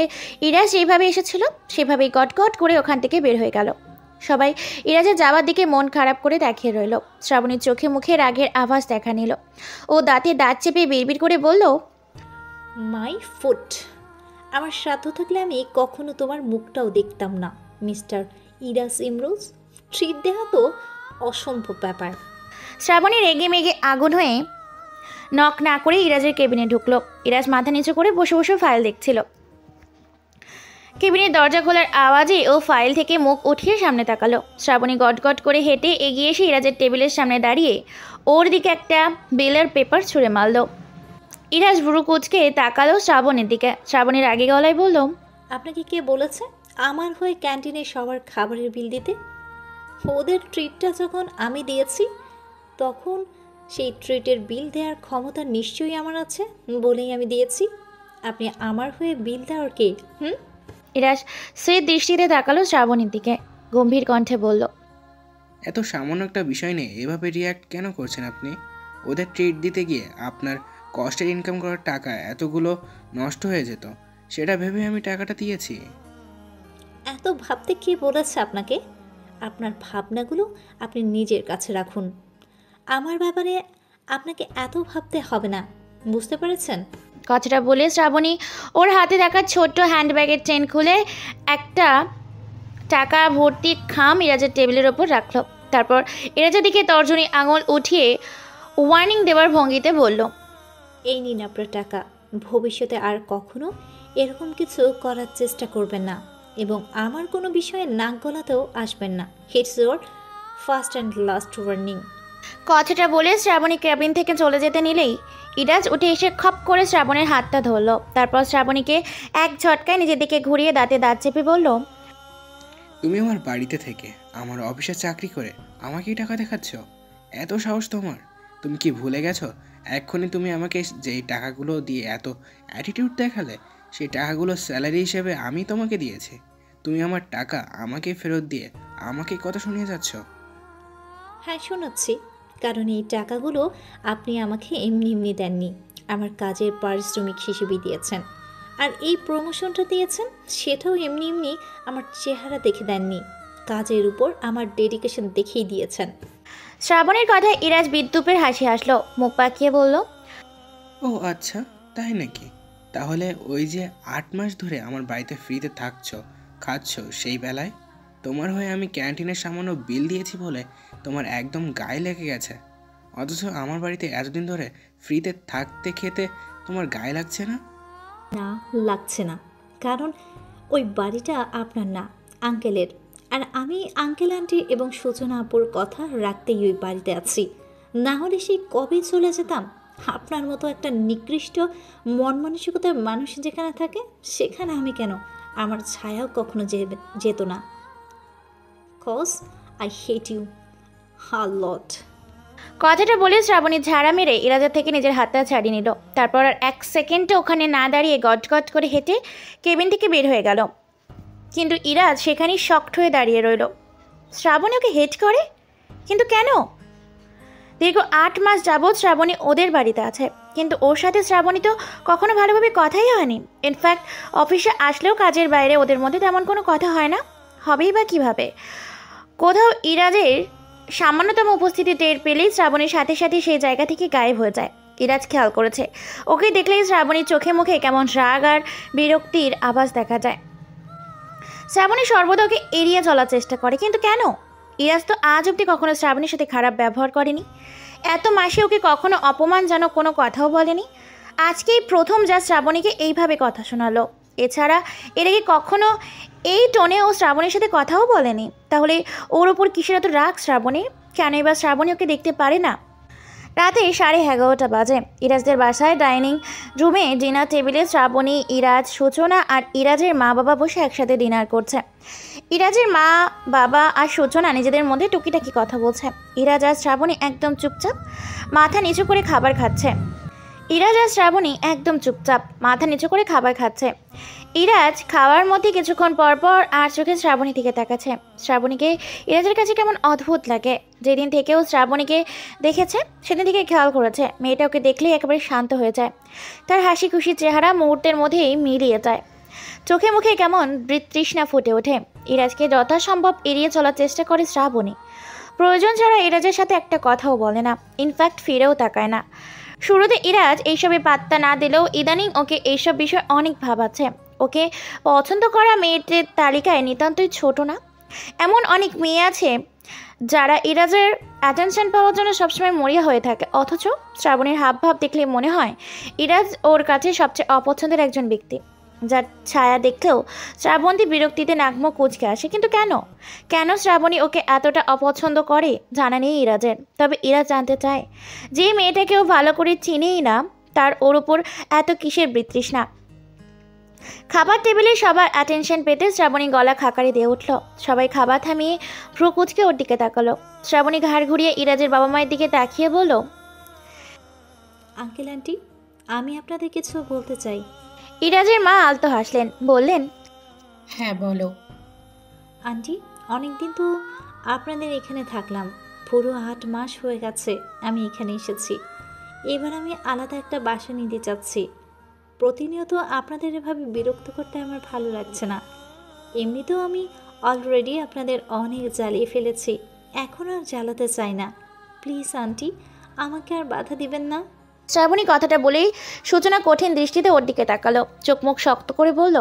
ইরাজ যেভাবে এসেছিল সেভাবেই গটগট করে ওখান থেকে বের হয়ে গেল। সবাই ইরাজের যাওয়ার দিকে মন খারাপ করে তাকিয়ে রইল। শ্রাবণীর চোখে মুখে রাগের আভাস দেখা নিল। ও দাঁতে দাঁত চেপে বিড়বিড় করে বলল, মাই ফুট, আমার সাধ্য থাকলে আমি কখনো তোমার মুখটাও দেখতাম না মিস্টার ইরাজ ইমরোজ। ট্রিট দেওয়া তো অসম্ভব ব্যাপার। শ্রাবণী রেগে মেগে আগুন হয়ে নক না করে ইরাজের কেবিনে ঢুকলো। ইরাজ মাথা নিচু করে বসে বসে ফাইল দেখছিল। কেবিনের দরজা খোলার আওয়াজে ও ফাইল থেকে মুখ উঠিয়ে সামনে তাকালো। শ্রাবণী গটগট করে হেঁটে এগিয়ে এসে ইরাজের টেবিলের সামনে দাঁড়িয়ে ওর দিকে একটা বিলের পেপার ছুঁড়ে মারল। ইরাজ ভ্রু কুঁচকে তাকালো শ্রাবণীর দিকে। শ্রাবণীর আগে গলায় বলল, আপনাকে কে বলেছে আমার হয়ে ক্যান্টিনে সবার খাবারের বিল দিতে? ওদের ট্রিটটা যখন আমি দিয়েছি তখন সেই ট্রিটের বিল দেওয়ার ক্ষমতা নিশ্চয়ই আমার আছে বলেই আমি দিয়েছি। আপনি আমার হয়ে বিল দেওয়ার কে? ইরাজ সে দৃষ্টিতে তাকালো শ্রাবণীর দিকে। গম্ভীর কণ্ঠে বলল, এত সামান্য একটা বিষয় নিয়ে এভাবে রিয়্যাক্ট কেন করছেন আপনি? ওদের ট্রিট দিতে গিয়ে আপনার কষ্টের ইনকাম করার টাকা এতগুলো নষ্ট হয়ে যেত, সেটা ভেবে আমি টাকাটা দিয়েছি। এত ভাবতে কে বলেছে আপনাকে? আপনার ভাবনাগুলো আপনি নিজের কাছে রাখুন। আমার ব্যাপারে আপনাকে এত ভাবতে হবে না, বুঝতে পেরেছেন? কথাটা বলে শ্রাবণী ওর হাতে থাকা ছোট্ট হ্যান্ডব্যাগের চেন খুলে একটা টাকা ভর্তি খাম ইরাজের টেবিলের ওপর রাখলো। তারপর ইরাজের দিকে তর্জনী আঙুল উঠিয়ে ওয়ার্নিং দেওয়ার ভঙ্গিতে বলল, এই নিন আপনার টাকা। ভবিষ্যতে আর কখনো এরকম কিছু করার চেষ্টা করবেন না এবং আমার কোনো বিষয়ে নাক গলাতেও আসবেন না। It's your first and last warning. কথাটা বলে শ্রাবণী ক্যাবিন থেকে চলে যেতে নিলেই ইরাজ উঠে এসে খপ করে শ্রাবণের হাতটা ধরল। তারপর শ্রাবণীকে এক ঝটকায় নিজের দিকে ঘুরিয়ে দাঁতে দাঁত চেপে বলল, তুমি আমার বাড়িতে থেকে আমার অফিসে চাকরি করে আমাকেই টাকা দেখাচ্ছ? এত সাহস তোমার? তুমি কি ভুলে গেছো এক্ষুনি তুমি আমাকে যেই টাকাগুলো দিয়ে এত অ্যাটিটিউড দেখালে, সেই টাকাগুলো স্যালারি হিসেবে আমি তোমাকে দিয়েছি। তুমি আমার টাকা আমাকে ফেরত দিয়ে আমাকে কথা শুনিয়ে যাচ্ছ। হ্যাঁ শোনাচ্ছি, কারণ এই টাকাগুলো আপনি আমাকে এমনি এমনি দেননি, আমার কাজের পারিশ্রমিক হিসেবে দিয়েছেন। আর এই প্রমোশনটা দিয়েছেন সেটাও এমনি এমনি আমার চেহারা দেখে দেননি, কাজের উপর আমার ডেডিকেশন দেখেই দিয়েছেন। শ্রাবণের কথায় ইরাজ বিদ্যুপের হাসি হাসলো, মুখ পাকিয়ে বলল, ও আচ্ছা, তাই নাকি? তাহলে ওই যে 8 মাস ধরে আমার বাড়িতে ফ্রিতে থাকছো, খাচ্ছ, সেই বেলায় তোমার হয়ে আমি ক্যান্টিনের সামান্য বিল দিয়েছি বলে তোমার একদম গায়ে লেগে গেছে, অথচ আমার বাড়িতে এতদিন ধরে ফ্রিতে থাকতে খেতে তোমার গায়ে লাগছে না? না, লাগছে না, কারণ ওই বাড়িটা আপনার না, আঙ্কেলের। আর আমি আঙ্কেল আন্টি এবং সূচনা আপুর কথা রাখতেই ওই বাড়িতে আছি, না হলে সেই কবে চলে যেতাম। আপনার মতো একটা নিকৃষ্ট মন মানসিকতার মানুষ যেখানে থাকে সেখানে আমি কেন, আমার ছায়াও কখনো যেত না। Cause I hate you a lot. কথাটা বলে শ্রাবণী ঝাড়া মেরে ইরাজের থেকে নিজের হাতটা ছাড়িয়ে নিল। তারপর আর এক সেকেন্ডে ওখানে না দাঁড়িয়ে গট করে হেঁটে কেবিন থেকে বের হয়ে গেল। কিন্তু ইরাজ সেখানেই শক্ট হয়ে দাঁড়িয়ে রইল। শ্রাবণী ওকে হেট করে, কিন্তু কেন? দীর্ঘ 8 মাস যাবৎ শ্রাবণী ওদের বাড়িতে আছে, কিন্তু ওর সাথে শ্রাবণী তো কখনো ভালোভাবে কথাই হয়নি। ইনফ্যাক্ট অফিসে আসলেও কাজের বাইরে ওদের মধ্যে তেমন কোনো কথা হয় না, হবেই বা কীভাবে? কোথাও ইরাজের সামান্যতম উপস্থিতি টের পেলেই শ্রাবণীর সাথে সাথে সেই জায়গা থেকে গায়েব হয়ে যায়। ইরাজ খেয়াল করেছে, ওকে দেখলেই শ্রাবণীর চোখে মুখে কেমন রাগ আর বিরক্তির আভাস দেখা যায়। শ্রাবণী সর্বদা ওকে এড়িয়ে চলার চেষ্টা করে, কিন্তু কেন? ইরাজ তো আজ অবধি কখনো শ্রাবণীর সাথে খারাপ ব্যবহার করেনি, এত মাসে ওকে কখনো অপমানজনক কোনো কথাও বলেনি। আজকেই প্রথম যা শ্রাবণীকে এইভাবে কথা শোনালো। এছাড়া এর আগে কখনো এই টোনে ও শ্রাবণীর সাথে কথাও বলেনি। তাহলে ওর ওপর কিসের এত রাগ শ্রাবণীর? কেন এবার শ্রাবণী ওকে দেখতে পারে না? রাতে 11:30 বাজে। ইরাজদের বাসায় ডাইনিং রুমে ডিনার টেবিলে শ্রাবণী, ইরাজ, সূচনা আর ইরাজের মা বাবা বসে একসাথে ডিনার করছে। ইরাজের মা বাবা আর সূচনা নিজেদের মধ্যে টুকিটাকি কথা বলছে। ইরাজ আর শ্রাবণী একদম চুপচাপ মাথা নিচু করে খাবার খাচ্ছে। ইরাজ খাওয়ার মধ্যে কিছুক্ষণ পর পর আর চোখে শ্রাবণী দিকে তাকাচ্ছে। শ্রাবণীকে ইরাজের কাছে কেমন অদ্ভুত লাগে। যেদিন থেকেও শ্রাবণীকে দেখেছে সেদিন থেকে খেয়াল করেছে মেয়েটা ওকে দেখলেই একেবারে শান্ত হয়ে যায়। তার হাসি খুশি চেহারা মুহূর্তের মধ্যেই মিলিয়ে যায়। চোখে মুখে কেমন তৃষ্ণা ফুটে ওঠে। ইরাজকে যথাসম্ভব এড়িয়ে চলার চেষ্টা করে শ্রাবণী। প্রয়োজন ছাড়া ইরাজের সাথে একটা কথাও বলে না, ইনফ্যাক্ট ফিরেও তাকায় না। শুরুতে ইরাজ এইসবে পাত্তা না দিলেও ইদানিং ওকে এইসব বিষয় অনেক ভাবাচ্ছে। ওকে পছন্দ করা মেয়েদের তালিকায় নিতান্তই ছোট না। এমন অনেক মেয়ে আছে যারা ইরাজের অ্যাটেনশন পাওয়ার জন্য সবসময় মরিয়া হয়ে থাকে, অথচ শ্রাবণীর হাবভাব দেখলে মনে হয় ইরাজ ওর কাছে সবচেয়ে অপছন্দের একজন ব্যক্তি, যার ছায়া দেখলেও শ্রাবন্তী বিরক্তিতে নাকমুখ কুঁচকে আসে। কিন্তু কেন শ্রাবণী ওকে এতটা অপছন্দ করে জানা নেই ইরাজের। তবে ইরাজ জানতে চায়, যে মেয়েটাকেও ভালো করে চিনেই না তার ওর ওপর এত কিসের বিতৃষ্ণা। খাবার টেবিলে সবার অ্যাটেনশন পেতে শ্রাবণী গলা খাকারি দিয়ে উঠল। সবাই খাবার থামিয়ে ভ্রু কুঁচকে ওর দিকে তাকালো। শ্রাবণী ঘাড় ঘুরিয়ে ইরাজের বাবা মায়ের দিকে তাকিয়ে বলল, আঙ্কেল আন্টি, আমি আপনাদের কিছু বলতে চাই। ইরাজের মা আলতো হাসলেন, বললেন, হ্যাঁ বলো। আন্টি, অনেকদিন তো আপনাদের এখানে থাকলাম, পুরো 8 মাস হয়ে গেছে আমি এখানে এসেছি। এবার আমি আলাদা একটা বাসা নিতে চাচ্ছি। প্রতিনিয়ত আপনাদের এভাবে বিরক্ত করতে আমার ভালো লাগছে না। এমনিতেও আমি অলরেডি আপনাদের অনেক জ্বালিয়ে ফেলেছি, এখন আর জ্বালাতে চাই না। প্লিজ আন্টি, আমাকে আর বাধা দিবেন না। শ্রাবণী কথাটা বলেই সূচনা কঠিন দৃষ্টিতে ওর দিকে তাকালো, চোখ মুখ শক্ত করে বলল,